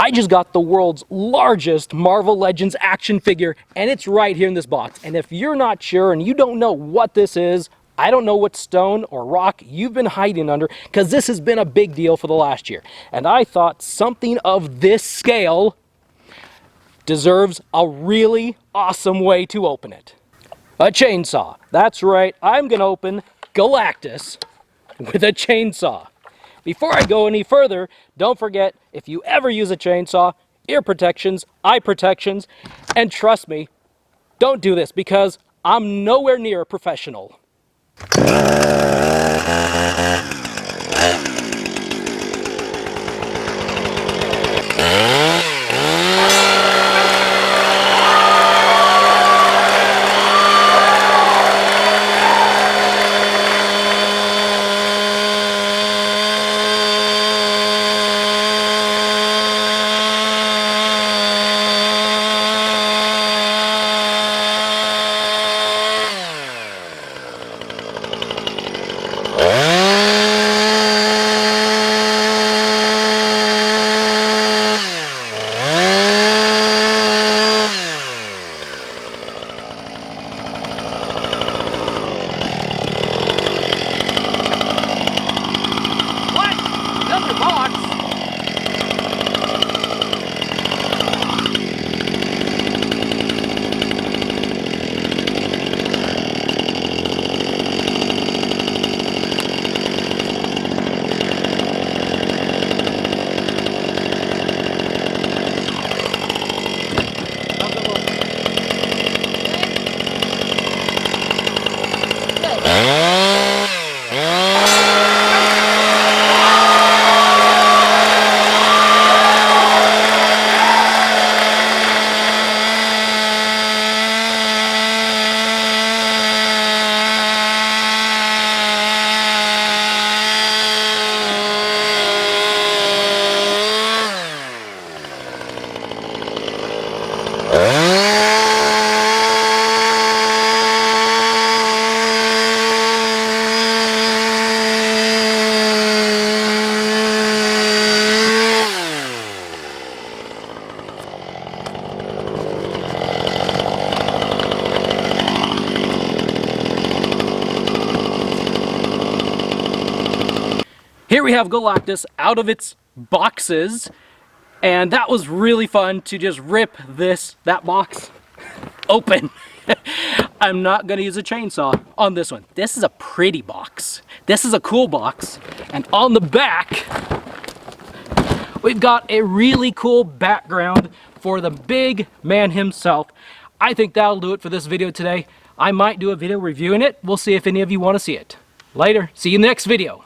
I just got the world's largest Marvel Legends action figure, and it's right here in this box. And if you're not sure and you don't know what this is, I don't know what stone or rock you've been hiding under, because this has been a big deal for the last year. And I thought something of this scale deserves a really awesome way to open it. A chainsaw. That's right, I'm gonna open Galactus with a chainsaw. Before I go any further, don't forget, if you ever use a chainsaw, ear protections, eye protections, and trust me, don't do this because I'm nowhere near a professional. Here we have Galactus out of its boxes, and that was really fun to just rip that box open. I'm not going to use a chainsaw on this one. This is a pretty box. This is a cool box, and on the back we've got a really cool background for the big man himself. I think that'll do it for this video today. I might do a video reviewing it. We'll see if any of you want to see it. Later. See you in the next video.